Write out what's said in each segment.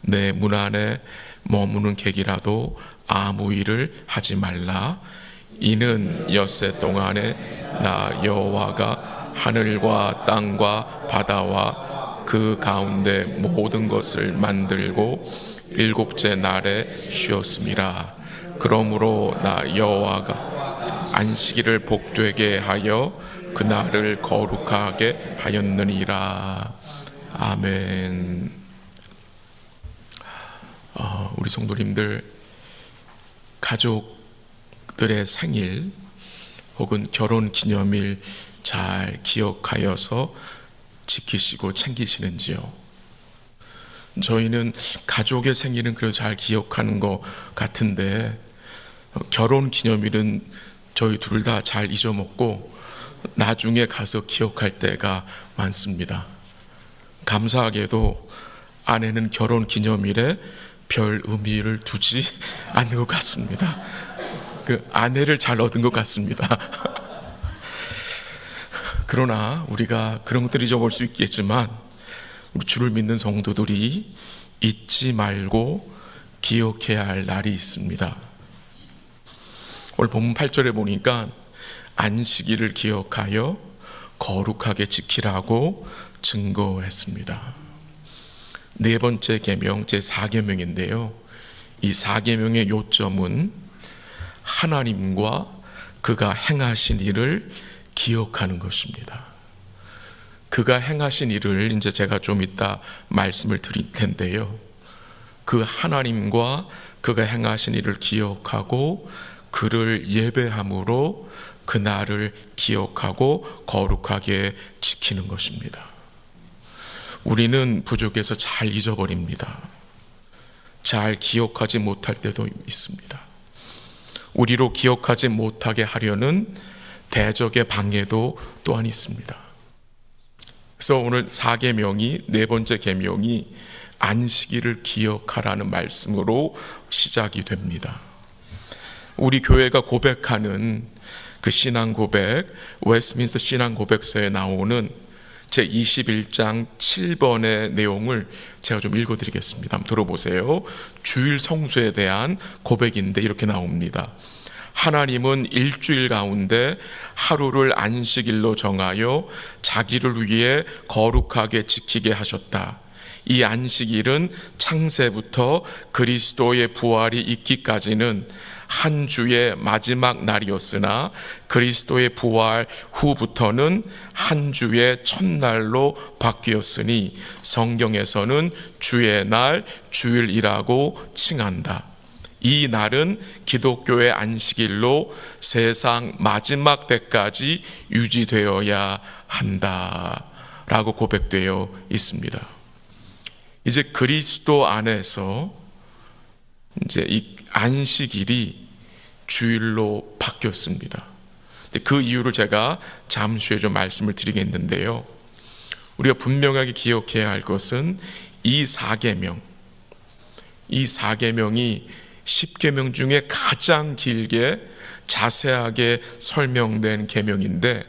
내 문 안에 머무는 객이라도 아무 일을 하지 말라. 이는 엿새 동안에 나 여호와가 하늘과 땅과 바다와 그 가운데 모든 것을 만들고 일곱째 날에 쉬었음이라. 그러므로 나 여호와가 안식일을 복되게 하여 그날을 거룩하게 하였느니라. 아멘. 우리 성도님들, 가족들의 생일 혹은 결혼 기념일 잘 기억하여서 지키시고 챙기시는지요? 저희는 가족의 생일은 그래도 잘 기억하는 것 같은데 결혼 기념일은 저희 둘 다 잘 잊어먹고 나중에 가서 기억할 때가 많습니다. 감사하게도 아내는 결혼 기념일에 별 의미를 두지 않는 것 같습니다. 그 아내를 잘 얻은 것 같습니다. 그러나 우리가 그런 것들을 잊어볼 수 있겠지만 우리 주를 믿는 성도들이 잊지 말고 기억해야 할 날이 있습니다. 오늘 본문 8절에 보니까 안식일을 기억하여 거룩하게 지키라고 증거했습니다. 네 번째 계명, 제4계명인데요. 이 4계명의 요점은 하나님과 그가 행하신 일을 기억하는 것입니다. 그가 행하신 일을 이제 제가 좀 이따 말씀을 드릴 텐데요. 그 하나님과 그가 행하신 일을 기억하고 그를 예배함으로 그날을 기억하고 거룩하게 지키는 것입니다. 우리는 부족해서 잘 잊어버립니다. 잘 기억하지 못할 때도 있습니다. 우리로 기억하지 못하게 하려는 대적의 방해도 또한 있습니다. 그래서 오늘 4계명이, 네 번째 계명이 안식일을 기억하라는 말씀으로 시작이 됩니다. 우리 교회가 고백하는 그 신앙 고백, 웨스트민스터 신앙 고백서에 나오는 제21장 7번의 내용을 제가 좀 읽어드리겠습니다. 한번 들어보세요. 주일 성수에 대한 고백인데 이렇게 나옵니다. 하나님은 일주일 가운데 하루를 안식일로 정하여 자기를 위해 거룩하게 지키게 하셨다. 이 안식일은 창세부터 그리스도의 부활이 있기까지는 한 주의 마지막 날이었으나 그리스도의 부활 후부터는 한 주의 첫날로 바뀌었으니 성경에서는 주의 날, 주일이라고 칭한다. 이 날은 기독교의 안식일로 세상 마지막 때까지 유지되어야 한다 라고 고백되어 있습니다. 이제 그리스도 안에서 이제 이 안식일이 주일로 바뀌었습니다. 그 이유를 제가 잠시 후에 좀 말씀을 드리겠는데요. 우리가 분명하게 기억해야 할 것은 이 4계명, 이 4계명이 10계명 중에 가장 길게 자세하게 설명된 계명인데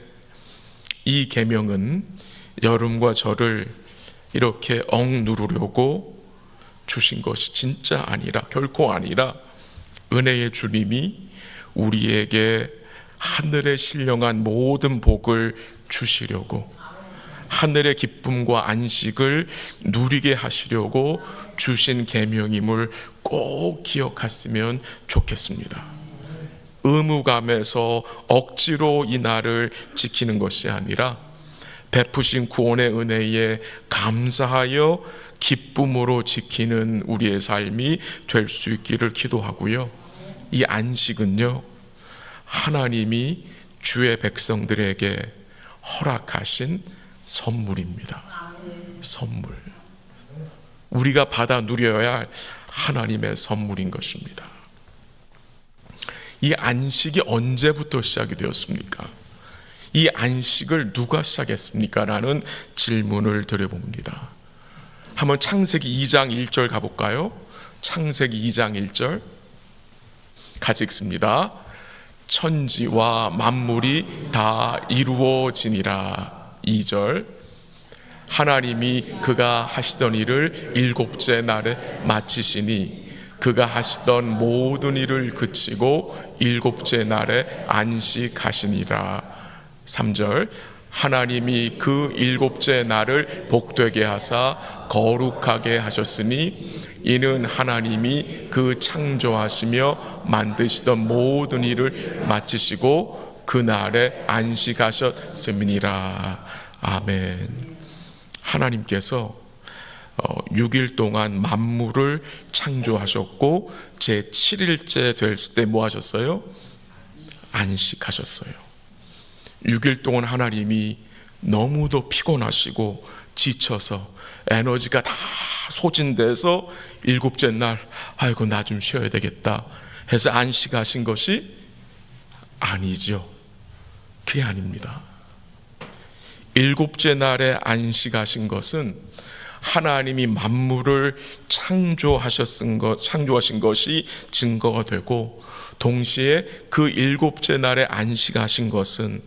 이 계명은 여러분과 저를 이렇게 억누르려고 주신 것이 진짜 아니라, 결코 아니라 은혜의 주님이 우리에게 하늘의 신령한 모든 복을 주시려고, 하늘의 기쁨과 안식을 누리게 하시려고 주신 계명임을 꼭 기억했으면 좋겠습니다. 의무감에서 억지로 이 날을 지키는 것이 아니라 베푸신 구원의 은혜에 감사하여 기쁨으로 지키는 우리의 삶이 될 수 있기를 기도하고요. 이 안식은요, 하나님이 주의 백성들에게 허락하신 선물입니다. 선물. 우리가 받아 누려야 할 하나님의 선물인 것입니다. 이 안식이 언제부터 시작이 되었습니까? 이 안식을 누가 시작했습니까? 라는 질문을 드려봅니다. 한번 창세기 2장 1절 가볼까요? 창세기 2장 1절 같이 읽습니다. 천지와 만물이 다 이루어지니라. 2절 하나님이 그가 하시던 일을 일곱째 날에 마치시니 그가 하시던 모든 일을 그치고 일곱째 날에 안식하시니라. 3절 하나님이 그 일곱째 날을 복되게 하사 거룩하게 하셨으니 이는 하나님이 그 창조하시며 만드시던 모든 일을 마치시고 그 날에 안식하셨음이니라. 아멘. 하나님께서 6일 동안 만물을 창조하셨고 제7일째 됐을 때 뭐 하셨어요? 안식하셨어요. 6일 동안 하나님이 너무도 피곤하시고 지쳐서 에너지가 다 소진돼서 일곱째 날 아이고 나 좀 쉬어야 되겠다 해서 안식하신 것이 아니죠. 그게 아닙니다. 일곱째 날에 안식하신 것은 하나님이 만물을 창조하신 것이 증거가 되고, 동시에 그 일곱째 날에 안식하신 것은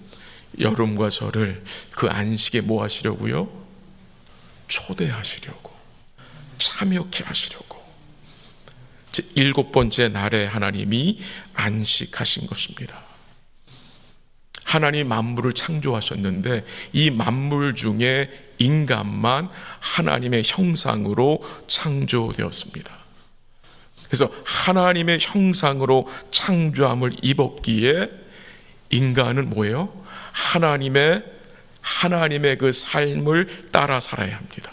여러분과 저를 그 안식에 뭐 하시려고요? 초대하시려고, 참여케 하시려고. 일곱 번째 날에 하나님이 안식하신 것입니다. 하나님 만물을 창조하셨는데 이 만물 중에 인간만 하나님의 형상으로 창조되었습니다. 그래서 하나님의 형상으로 창조함을 입었기에 인간은 뭐예요? 하나님의 그 삶을 따라 살아야 합니다.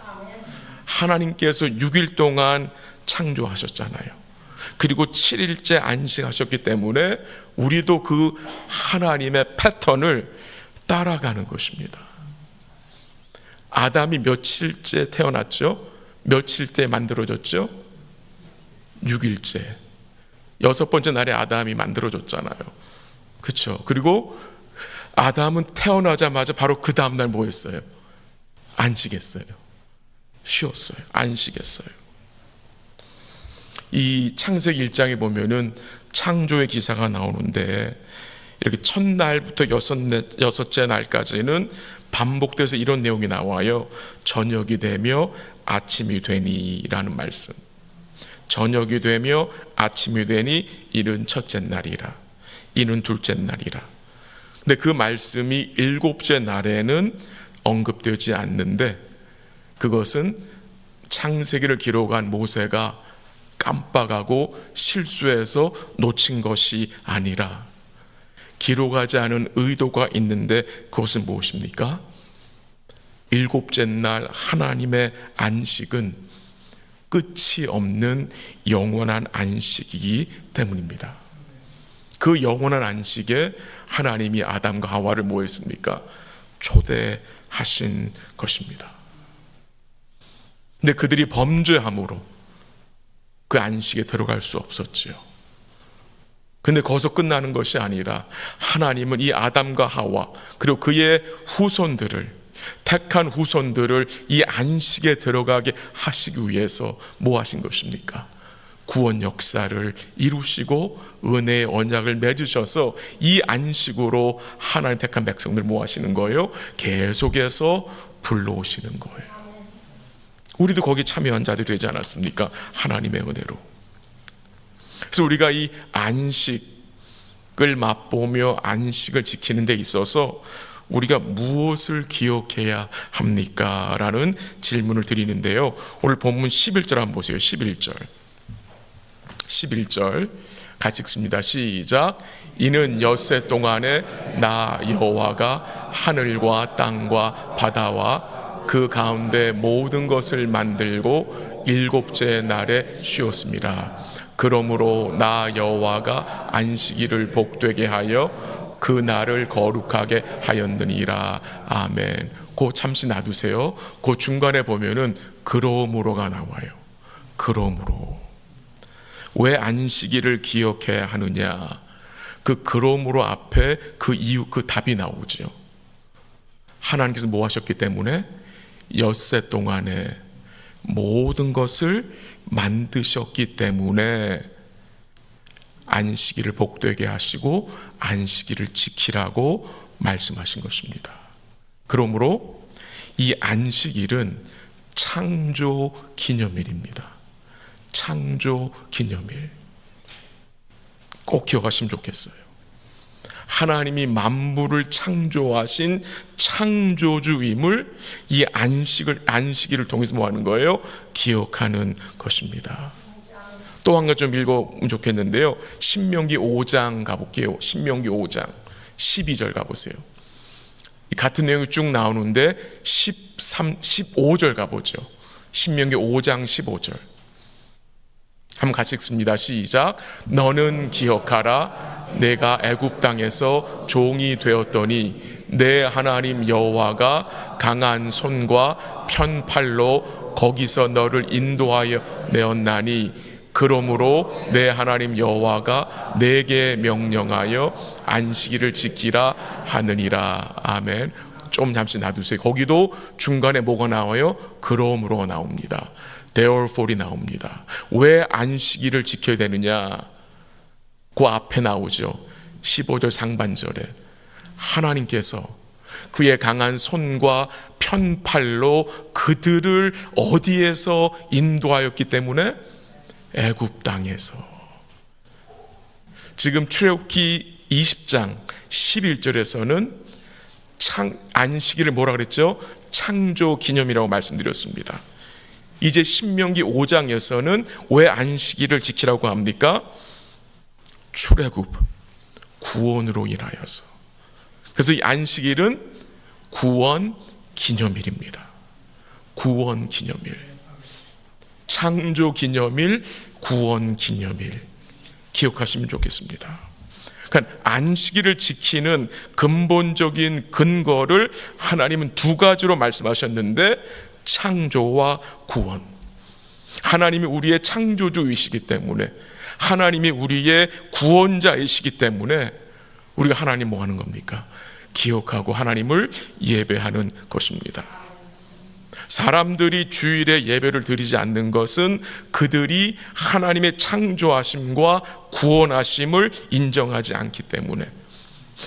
하나님께서 6일 동안 창조하셨잖아요. 그리고 7일째 안식하셨기 때문에 우리도 그 하나님의 패턴을 따라가는 것입니다. 아담이 며칠째 태어났죠? 며칠째 만들어졌죠? 6일째. 6번째 날에 아담이 만들어졌잖아요. 그렇죠? 그리고 아담은 태어나자마자 바로 그 다음날 뭐 했어요? 안식했어요. 쉬었어요. 안식했어요. 이 창세기 1장에 보면은 창조의 기사가 나오는데 이렇게 첫날부터 여섯째 날까지는 반복돼서 이런 내용이 나와요. 저녁이 되며 아침이 되니라는 말씀. 저녁이 되며 아침이 되니 이는 첫째 날이라, 이는 둘째 날이라. 근데 그 말씀이 일곱째 날에는 언급되지 않는데, 그것은 창세기를 기록한 모세가 깜빡하고 실수해서 놓친 것이 아니라 기록하지 않은 의도가 있는데, 그것은 무엇입니까? 일곱째 날 하나님의 안식은 끝이 없는 영원한 안식이기 때문입니다. 그 영원한 안식에 하나님이 아담과 하와를 뭐 했습니까? 초대하신 것입니다. 근데 그들이 범죄함으로 그 안식에 들어갈 수 없었지요. 근데 거기서 끝나는 것이 아니라 하나님은 이 아담과 하와 그리고 그의 후손들을, 택한 후손들을 이 안식에 들어가게 하시기 위해서 뭐 하신 것입니까? 구원 역사를 이루시고 은혜의 언약을 맺으셔서 이 안식으로 하나님 택한 백성들 뭐 하시는 거예요? 계속해서 불러오시는 거예요. 우리도 거기 참여한 자들이 되지 않았습니까? 하나님의 은혜로. 그래서 우리가 이 안식을 맛보며 안식을 지키는 데 있어서 우리가 무엇을 기억해야 합니까? 라는 질문을 드리는데요. 오늘 본문 11절 한번 보세요. 11절 같이 읽습니다. 시작. 이는 엿새 동안에 나 여호와가 하늘과 땅과 바다와 그 가운데 모든 것을 만들고 일곱째 날에 쉬었습니다. 그러므로 나 여호와가 안식일을 복되게 하여 그 날을 거룩하게 하였느니라. 아멘. 그 잠시 놔두세요. 그 중간에 보면은 그러므로가 나와요. 그러므로. 왜 안식일을 기억해야 하느냐? 그 그러므로 앞에 그 이유, 그 답이 나오죠. 하나님께서 뭐 하셨기 때문에? 엿새 동안에 모든 것을 만드셨기 때문에 안식일을 복되게 하시고 안식일을 지키라고 말씀하신 것입니다. 그러므로 이 안식일은 창조 기념일입니다. 창조 기념일. 꼭 기억하시면 좋겠어요. 하나님이 만물을 창조하신 창조주임을 이 안식일을 통해서 뭐 하는 거예요? 기억하는 것입니다. 또 한 가지 좀 읽어보면 좋겠는데요. 신명기 5장 가볼게요. 신명기 5장 12절 가보세요. 같은 내용이 쭉 나오는데 15절 가보죠. 신명기 5장 15절. 한번 같이 읽습니다. 시작. 너는 기억하라. 내가 애굽 땅에서 종이 되었더니 내 하나님 여호와가 강한 손과 편팔로 거기서 너를 인도하여 내었나니 그러므로 내 하나님 여호와가 내게 명령하여 안식일을 지키라 하느니라. 아멘. 좀 잠시 놔두세요. 거기도 중간에 뭐가 나와요? 그러므로 나옵니다. Therefore이 나옵니다. 왜 안식일을 지켜야 되느냐? 그 앞에 나오죠. 15절 상반절에 하나님께서 그의 강한 손과 편팔로 그들을 어디에서 인도하였기 때문에? 애굽 땅에서. 지금 출애굽기 20장 11절에서는 안식일을 뭐라 그랬죠? 창조 기념이라고 말씀드렸습니다. 이제 신명기 5장에서는 왜 안식일을 지키라고 합니까? 출애굽, 구원으로 인하여서. 그래서 이 안식일은 구원 기념일입니다. 구원 기념일. 창조 기념일, 구원 기념일. 기억하시면 좋겠습니다. 그러니까 안식일을 지키는 근본적인 근거를 하나님은 두 가지로 말씀하셨는데 창조와 구원. 하나님이 우리의 창조주이시기 때문에, 하나님이 우리의 구원자이시기 때문에 우리가 하나님 뭐 하는 겁니까? 기억하고 하나님을 예배하는 것입니다. 사람들이 주일에 예배를 드리지 않는 것은 그들이 하나님의 창조하심과 구원하심을 인정하지 않기 때문에,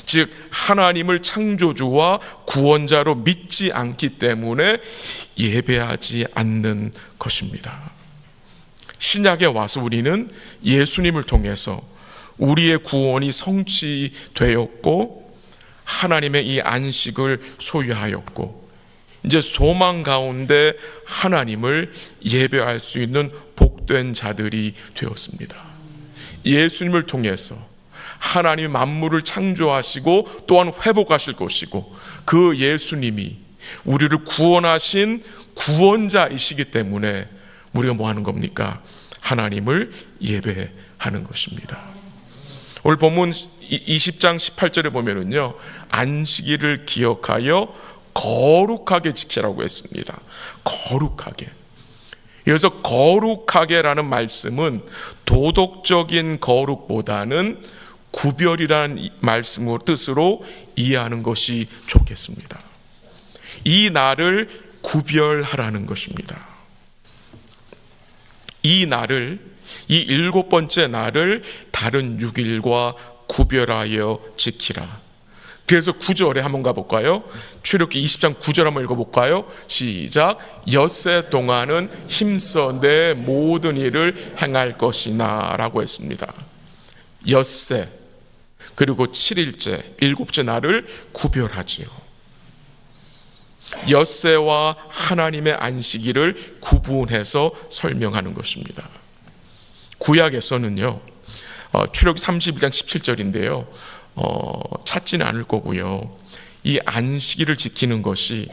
즉 하나님을 창조주와 구원자로 믿지 않기 때문에 예배하지 않는 것입니다. 신약에 와서 우리는 예수님을 통해서 우리의 구원이 성취되었고 하나님의 이 안식을 소유하였고 이제 소망 가운데 하나님을 예배할 수 있는 복된 자들이 되었습니다. 예수님을 통해서 하나님이 만물을 창조하시고 또한 회복하실 것이고 그 예수님이 우리를 구원하신 구원자이시기 때문에 우리가 뭐 하는 겁니까? 하나님을 예배하는 것입니다. 오늘 본문 20장 18절에 보면은요, 안식일을 기억하여 거룩하게 지키라고 했습니다. 거룩하게. 그래서 거룩하게라는 말씀은 도덕적인 거룩보다는 구별이라는 말씀으로 뜻으로 이해하는 것이 좋겠습니다. 이 날을 구별하라는 것입니다. 이 날을, 이 7번째 날을 다른 6일과 구별하여 지키라. 그래서 9절에 한번 가볼까요? 출애굽기 20장 9절 한번 읽어볼까요? 시작. 엿새 동안은 힘써 내 모든 일을 행할 것이나 라고 했습니다. 엿새 그리고 7일째 7째 날을 구별하지요. 엿새와 하나님의 안식일을 구분해서 설명하는 것입니다. 구약에서는요, 출애굽기 31장 17절인데요, 찾지는 않을 거고요, 이 안식일을 지키는 것이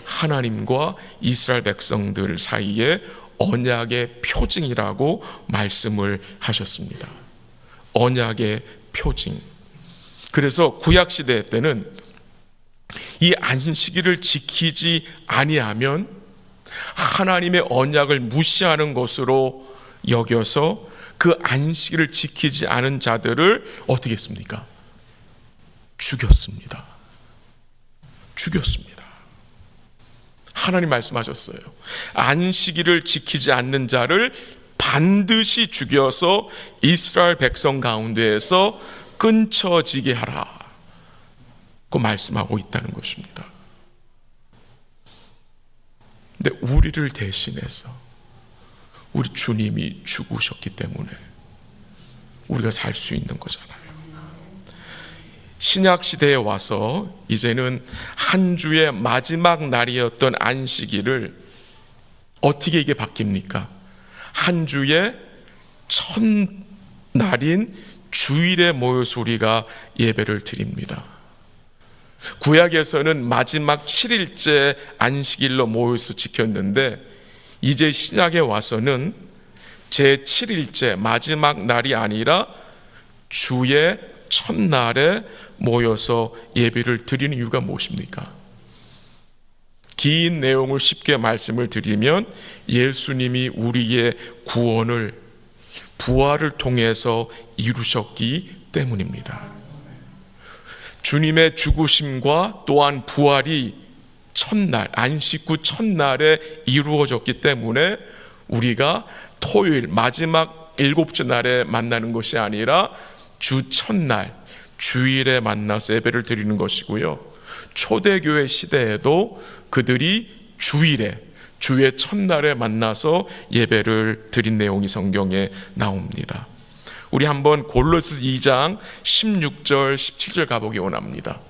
하나님과 이스라엘 백성들 사이에 언약의 표징이라고 말씀을 하셨습니다. 언약의 표징. 그래서 구약시대 때는 이 안식일을 지키지 아니하면 하나님의 언약을 무시하는 것으로 여겨서 그 안식일을 지키지 않은 자들을 어떻게 했습니까? 죽였습니다. 죽였습니다. 하나님 말씀하셨어요. 안식일을 지키지 않는 자를 반드시 죽여서 이스라엘 백성 가운데에서 끊쳐지게 하라. 그 말씀하고 있다는 것입니다. 근데 우리를 대신해서 우리 주님이 죽으셨기 때문에 우리가 살 수 있는 거잖아요. 신약 시대에 와서 이제는 한 주의 마지막 날이었던 안식일을 어떻게 이게 바뀝니까? 한 주의 첫날인 주일에 모여서 우리가 예배를 드립니다. 구약에서는 마지막 7일째 안식일로 모여서 지켰는데 이제 신약에 와서는 제 7일째 마지막 날이 아니라 주의 첫날에 모여서 예배를 드리는 이유가 무엇입니까? 긴 내용을 쉽게 말씀을 드리면 예수님이 우리의 구원을 부활을 통해서 이루셨기 때문입니다. 주님의 죽으심과 또한 부활이 첫날, 안식 후 첫날에 이루어졌기 때문에 우리가 토요일 마지막 7째 날에 만나는 것이 아니라 주 첫날, 주일에 만나서 예배를 드리는 것이고요. 초대교회 시대에도 그들이 주일에, 주의 첫날에 만나서 예배를 드린 내용이 성경에 나옵니다. 우리 한번 골로새 2장 16절 17절 가보기 원합니다.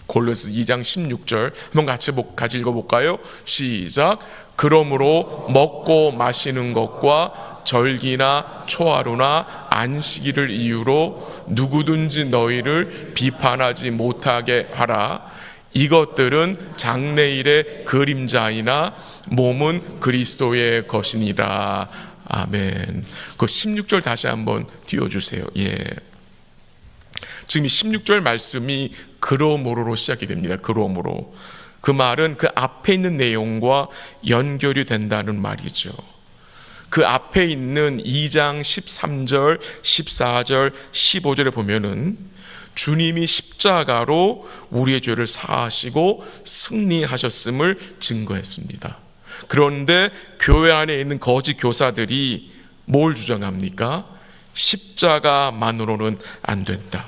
골로새 2장 16절 한번 같이 읽어볼까요? 시작. 그러므로 먹고 마시는 것과 절기나 초하루나 안식일을 이유로 누구든지 너희를 비판하지 못하게 하라. 이것들은 장래일의 그림자이나 몸은 그리스도의 것이니라. 아멘. 그 16절 다시 한번 띄워주세요. 예. 지금 이 16절 말씀이 그러므로로 시작이 됩니다. 그러므로. 그 말은 그 앞에 있는 내용과 연결이 된다는 말이죠. 그 앞에 있는 2장 13절, 14절, 15절에 보면은 주님이 십자가로 우리의 죄를 사하시고 승리하셨음을 증거했습니다. 그런데 교회 안에 있는 거짓 교사들이 뭘 주장합니까? 십자가만으로는 안 된다.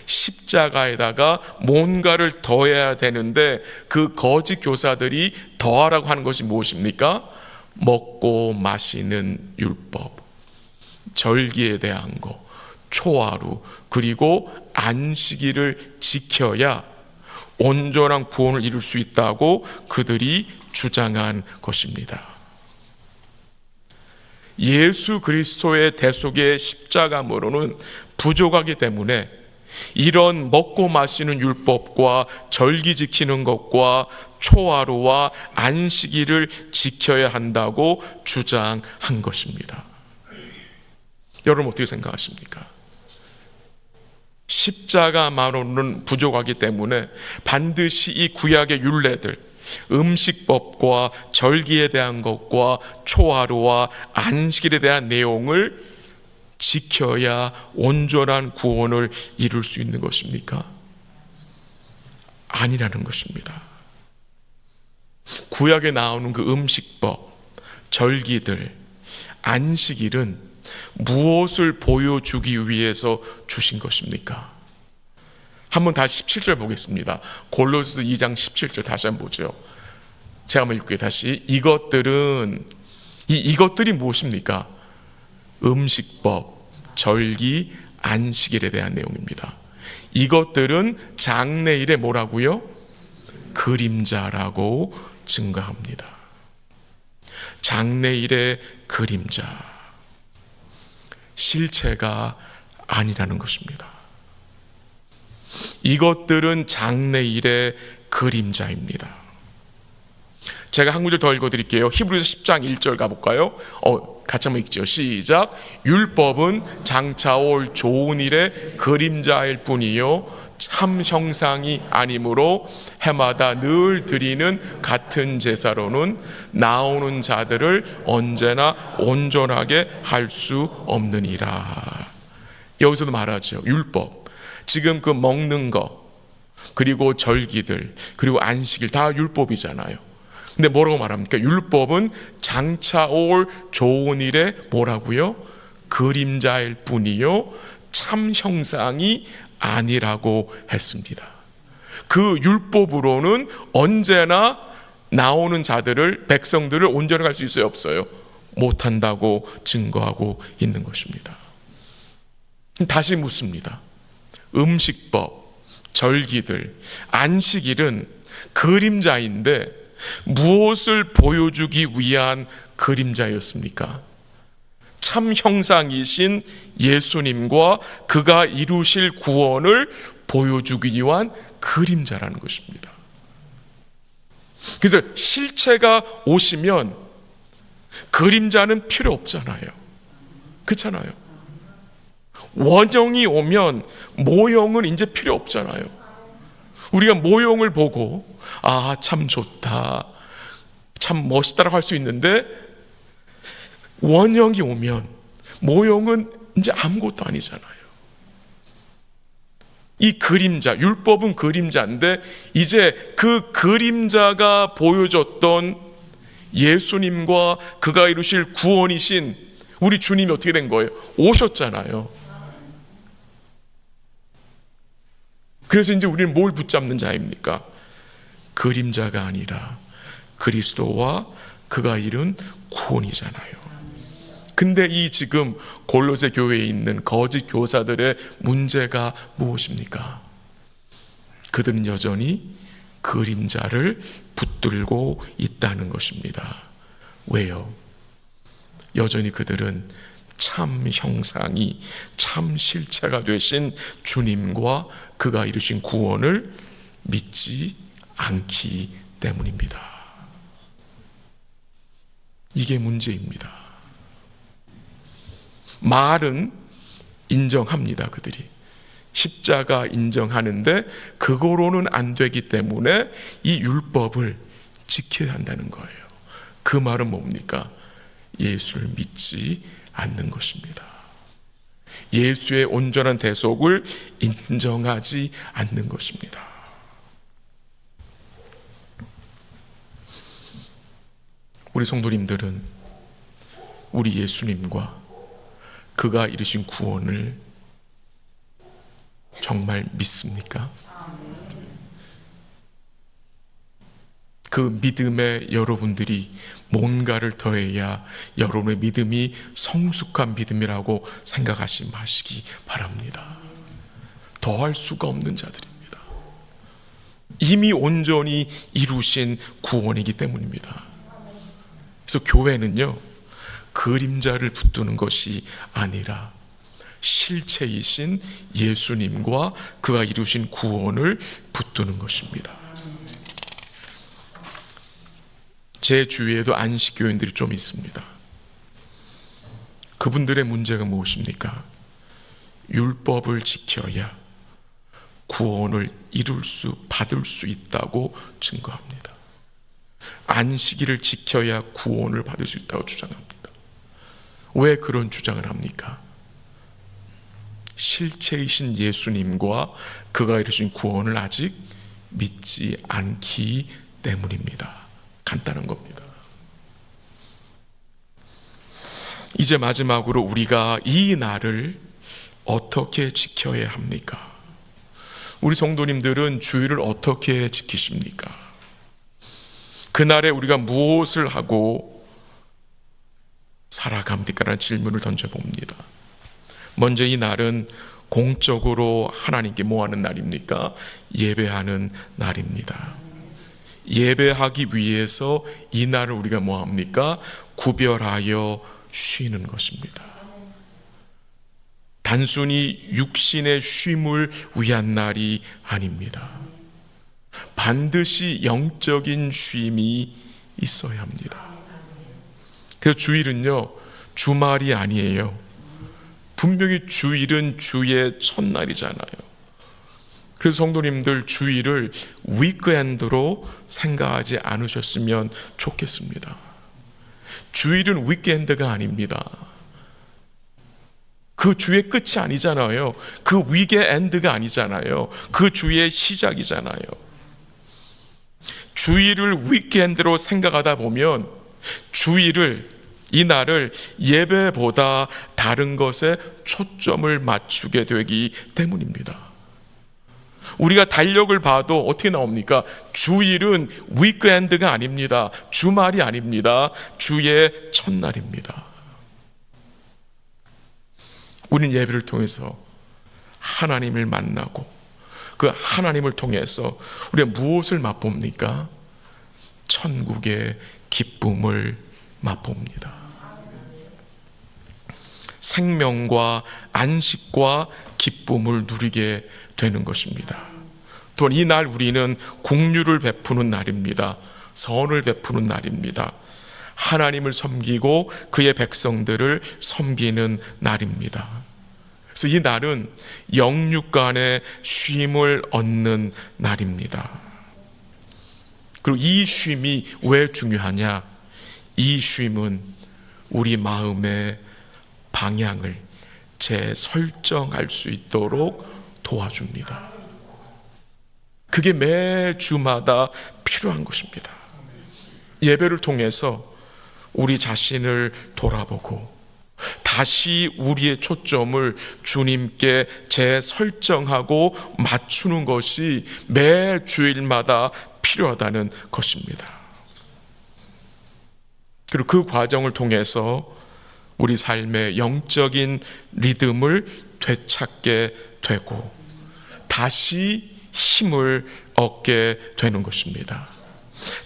십자가에다가 뭔가를 더해야 되는데 그 거짓 교사들이 더하라고 하는 것이 무엇입니까? 먹고 마시는 율법, 절기에 대한 거, 초하루, 그리고 안식일을 지켜야 온전한 구원을 이룰 수 있다고 그들이 주장한 것입니다. 예수 그리스도의 대속의 십자가로는 부족하기 때문에 이런 먹고 마시는 율법과 절기 지키는 것과 초하루와 안식일을 지켜야 한다고 주장한 것입니다. 여러분 어떻게 생각하십니까? 십자가만으로는 부족하기 때문에 반드시 이 구약의 율례들, 음식법과 절기에 대한 것과 초하루와 안식일에 대한 내용을 지켜야 온전한 구원을 이룰 수 있는 것입니까? 아니라는 것입니다. 구약에 나오는 그 음식법, 절기들, 안식일은 무엇을 보여주기 위해서 주신 것입니까? 한번 다시 17절 보겠습니다. 골로새 2장 17절 다시 한번 보죠. 제가 한번 읽을게요. 다시. 이것들이 무엇입니까? 음식법, 절기, 안식일에 대한 내용입니다. 이것들은 장래일의 뭐라고요? 그림자라고 증거합니다. 장래일의 그림자, 실체가 아니라는 것입니다. 이것들은 장래일의 그림자입니다. 제가 한 구절 더 읽어드릴게요. 히브리서 10장 1절 가볼까요? 같이 한번 읽죠. 시작. 율법은 장차 올 좋은 일의 그림자일 뿐이요 참 형상이 아니므로 해마다 늘 드리는 같은 제사로는 나오는 자들을 언제나 온전하게 할 수 없느니라. 여기서도 말하죠. 율법, 지금 그 먹는 거, 그리고 절기들, 그리고 안식일 다 율법이잖아요. 근데 뭐라고 말합니까? 율법은 장차 올 좋은 일의 뭐라고요? 그림자일 뿐이요 참 형상이 아니라고 했습니다. 그 율법으로는 언제나 나오는 자들을, 백성들을 온전히 할 수 있어요, 없어요? 못한다고 증거하고 있는 것입니다. 다시 묻습니다. 음식법, 절기들, 안식일은 그림자인데 무엇을 보여주기 위한 그림자였습니까? 참 형상이신 예수님과 그가 이루실 구원을 보여주기 위한 그림자라는 것입니다. 그래서 실체가 오시면 그림자는 필요 없잖아요. 그렇잖아요. 원형이 오면 모형은 이제 필요 없잖아요. 우리가 모형을 보고 참 좋다, 참 멋있다라고 할 수 있는데 원형이 오면 모형은 이제 아무것도 아니잖아요. 이 그림자, 율법은 그림자인데 이제 그 그림자가 보여줬던 예수님과 그가 이루실 구원이신 우리 주님이 어떻게 된 거예요? 오셨잖아요. 그래서 이제 우리는 뭘 붙잡는 자입니까? 그림자가 아니라 그리스도와 그가 이룬 구원이잖아요. 근데 이 지금 골로새 교회에 있는 거짓 교사들의 문제가 무엇입니까? 그들은 여전히 그림자를 붙들고 있다는 것입니다. 왜요? 여전히 그들은 참 형상이, 참 실체가 되신 주님과 그가 이루신 구원을 믿지 않기 때문입니다. 이게 문제입니다. 말은 인정합니다. 그들이 십자가 인정하는데 그거로는 안 되기 때문에 이 율법을 지켜야 한다는 거예요. 그 말은 뭡니까? 예수를 믿지 않는 것입니다. 예수의 온전한 대속을 인정하지 않는 것입니다. 우리 성도님들은 우리 예수님과 그가 이루신 구원을 정말 믿습니까? 그 믿음에 여러분들이 뭔가를 더해야 여러분의 믿음이 성숙한 믿음이라고 생각하지 마시기 바랍니다. 더할 수가 없는 자들입니다. 이미 온전히 이루신 구원이기 때문입니다. 그래서 교회는요, 그림자를 붙드는 것이 아니라 실체이신 예수님과 그가 이루신 구원을 붙드는 것입니다. 제 주위에도 안식교인들이 좀 있습니다. 그분들의 문제가 무엇입니까? 율법을 지켜야 구원을 받을 수 있다고 증거합니다. 안식일을 지켜야 구원을 받을 수 있다고 주장합니다. 왜 그런 주장을 합니까? 실체이신 예수님과 그가 이루신 구원을 아직 믿지 않기 때문입니다. 간단한 겁니다. 이제 마지막으로 우리가 이 날을 어떻게 지켜야 합니까? 우리 성도님들은 주일을 어떻게 지키십니까? 그날에 우리가 무엇을 하고 살아갑니까? 라는 질문을 던져봅니다. 먼저 이 날은 공적으로 하나님께 뭐 하는 날입니까? 예배하는 날입니다. 예배하기 위해서 이 날을 우리가 뭐 합니까? 구별하여 쉬는 것입니다. 단순히 육신의 쉼을 위한 날이 아닙니다. 반드시 영적인 쉼이 있어야 합니다. 그래서 주일은요, 주말이 아니에요. 분명히 주일은 주의 첫날이잖아요. 그래서 성도님들 주일을 위크엔드로 생각하지 않으셨으면 좋겠습니다. 주일은 위크엔드가 아닙니다. 그 주의 끝이 아니잖아요. 그 위크엔드가 아니잖아요. 그 주의 시작이잖아요. 주일을 위크엔드로 생각하다 보면 주일을, 이 날을 예배보다 다른 것에 초점을 맞추게 되기 때문입니다. 우리가 달력을 봐도 어떻게 나옵니까? 주일은 위크엔드가 아닙니다. 주말이 아닙니다. 주의 첫날입니다. 우리는 예배를 통해서 하나님을 만나고 그 하나님을 통해서 우리가 무엇을 맛봅니까? 천국의 기쁨을 맛봅니다. 생명과 안식과 기쁨을 누리게 되는 것입니다. 또한 이날 우리는 긍휼을 베푸는 날입니다. 선을 베푸는 날입니다. 하나님을 섬기고 그의 백성들을 섬기는 날입니다. 그래서 이 날은 영육 간의 쉼을 얻는 날입니다. 그리고 이 쉼이 왜 중요하냐? 이 쉼은 우리 마음의 방향을 재설정할 수 있도록 도와줍니다. 그게 매 주마다 필요한 것입니다. 예배를 통해서 우리 자신을 돌아보고 다시 우리의 초점을 주님께 재설정하고 맞추는 것이 매 주일마다 필요하다는 것입니다. 그리고 그 과정을 통해서 우리 삶의 영적인 리듬을 되찾게 되고 다시 힘을 얻게 되는 것입니다.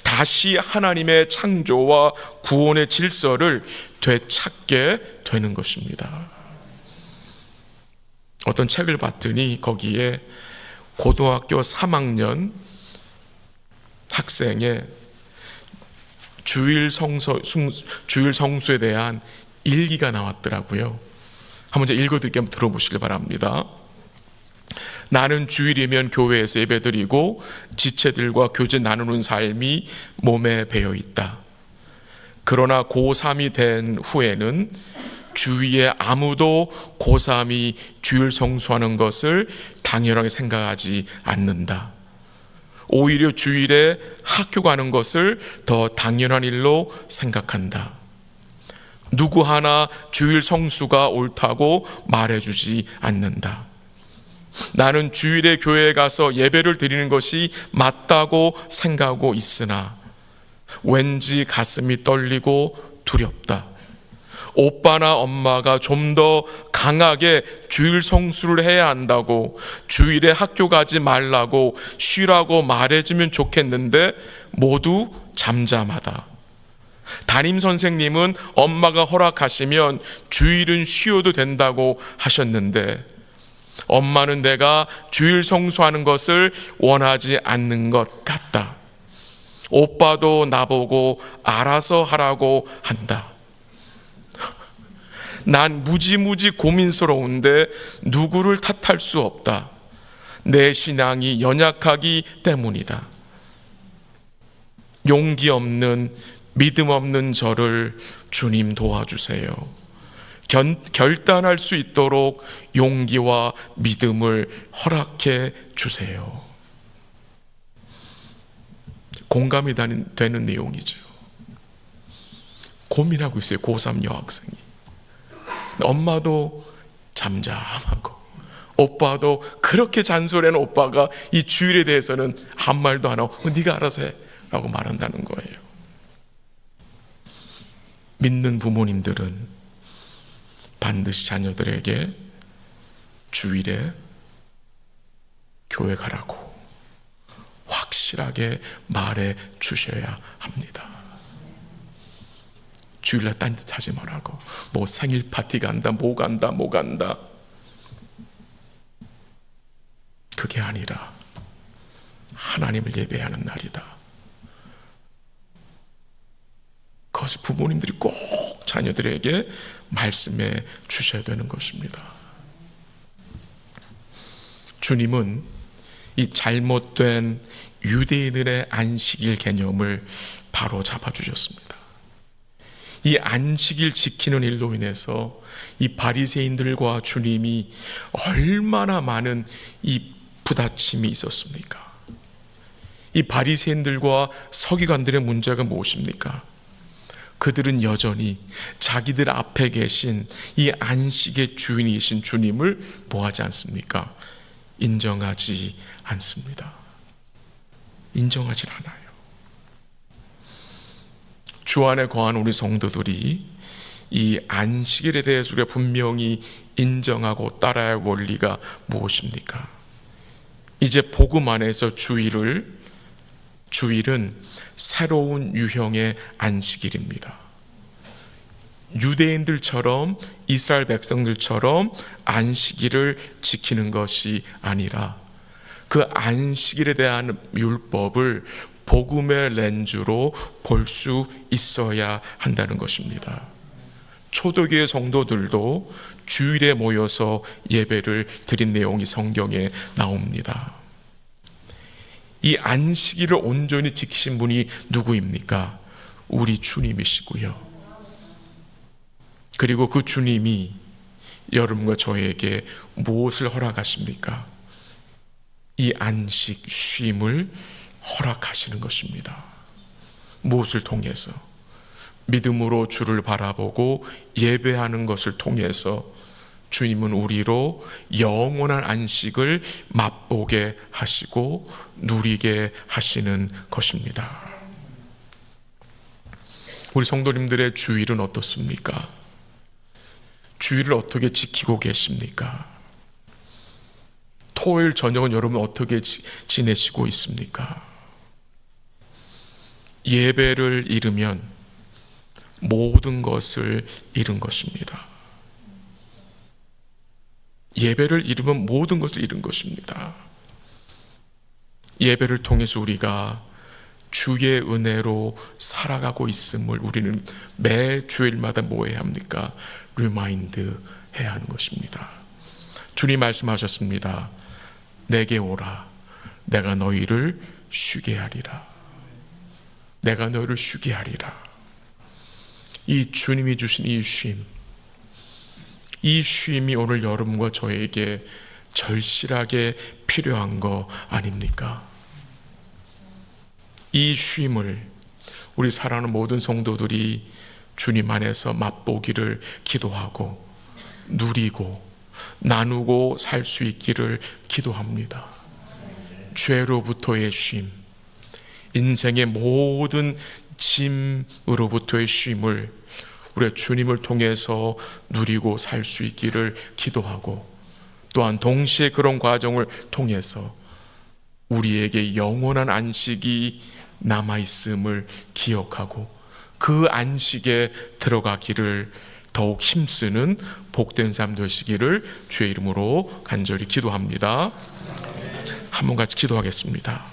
다시 하나님의 창조와 구원의 질서를 되찾게 되는 것입니다. 어떤 책을 봤더니 거기에 고등학교 3학년 학생의 주일 성수에 대한 일기가 나왔더라고요. 한번 제가 읽어드릴게요. 한번 들어보시길 바랍니다. 나는 주일이면 교회에서 예배드리고 지체들과 교제 나누는 삶이 몸에 배어 있다. 그러나 고3이 된 후에는 주위에 아무도 고3이 주일 성수하는 것을 당연하게 생각하지 않는다. 오히려 주일에 학교 가는 것을 더 당연한 일로 생각한다. 누구 하나 주일 성수가 옳다고 말해주지 않는다. 나는 주일에 교회에 가서 예배를 드리는 것이 맞다고 생각하고 있으나 왠지 가슴이 떨리고 두렵다. 오빠나 엄마가 좀 더 강하게 주일 성수를 해야 한다고, 주일에 학교 가지 말라고, 쉬라고 말해주면 좋겠는데 모두 잠잠하다. 담임 선생님은 엄마가 허락하시면 주일은 쉬어도 된다고 하셨는데 엄마는 내가 주일 성수하는 것을 원하지 않는 것 같다. 오빠도 나보고 알아서 하라고 한다. 난 무지무지 고민스러운데 누구를 탓할 수 없다. 내 신앙이 연약하기 때문이다. 용기 없는, 믿음 없는 저를 주님 도와주세요. 결단할 수 있도록 용기와 믿음을 허락해 주세요. 공감이 되는 내용이죠. 고민하고 있어요. 고3 여학생이. 엄마도 잠잠하고 오빠도 그렇게 잔소리하는 오빠가 이 주일에 대해서는 한 말도 안 하고 네가 알아서 해 라고 말한다는 거예요. 믿는 부모님들은 반드시 자녀들에게 주일에 교회 가라고 확실하게 말해 주셔야 합니다. 주일날 딴짓 하지 말라고. 뭐 생일 파티 간다, 뭐 간다. 그게 아니라 하나님을 예배하는 날이다. 그것을 부모님들이 꼭 자녀들에게 말씀해 주셔야 되는 것입니다. 주님은 이 잘못된 유대인들의 안식일 개념을 바로 잡아주셨습니다. 이 안식일 지키는 일로 인해서 이 바리새인들과 주님이 얼마나 많은 이 부딪힘이 있었습니까? 이 바리새인들과 서기관들의 문제가 무엇입니까? 그들은 여전히 자기들 앞에 계신 이 안식의 주인이신 주님을 뭐하지 않습니까? 인정하지 않습니다. 인정하지 않아요. 주 안에 거한 우리 성도들이 이 안식일에 대해서 우리가 분명히 인정하고 따라야 할 원리가 무엇입니까? 이제 복음 안에서 주일은 새로운 유형의 안식일입니다. 유대인들처럼, 이스라엘 백성들처럼 안식일을 지키는 것이 아니라 그 안식일에 대한 율법을 복음의 렌즈로 볼 수 있어야 한다는 것입니다. 초대교회 성도들도 주일에 모여서 예배를 드린 내용이 성경에 나옵니다. 이 안식일을 온전히 지키신 분이 누구입니까? 우리 주님이시고요. 그리고 그 주님이 여러분과 저에게 무엇을 허락하십니까? 이 안식, 쉼을 허락하시는 것입니다. 무엇을 통해서? 믿음으로 주를 바라보고 예배하는 것을 통해서 주님은 우리로 영원한 안식을 맛보게 하시고 누리게 하시는 것입니다. 우리 성도님들의 주일은 어떻습니까? 주일을 어떻게 지키고 계십니까? 토요일 저녁은 여러분 어떻게 지내시고 있습니까? 예배를 잃으면 모든 것을 잃은 것입니다. 예배를 잃으면 모든 것을 잃은 것입니다. 예배를 통해서 우리가 주의 은혜로 살아가고 있음을 우리는 매 주일마다 뭐 해야 합니까? 리마인드 해야 하는 것입니다. 주님 말씀하셨습니다. 내게 오라. 내가 너희를 쉬게 하리라. 내가 너희를 쉬게 하리라. 이 주님이 주신 이 쉼이 오늘 여러분과 저에게 절실하게 필요한 거 아닙니까? 이 쉼을 우리 사랑하는 모든 성도들이 주님 안에서 맛보기를 기도하고 누리고 나누고 살 수 있기를 기도합니다. 죄로부터의 쉼, 인생의 모든 짐으로부터의 쉼을 우리 주님을 통해서 누리고 살 수 있기를 기도하고, 또한 동시에 그런 과정을 통해서 우리에게 영원한 안식이 남아있음을 기억하고 그 안식에 들어가기를 더욱 힘쓰는 복된 삶 되시기를 주의 이름으로 간절히 기도합니다. 한번 같이 기도하겠습니다.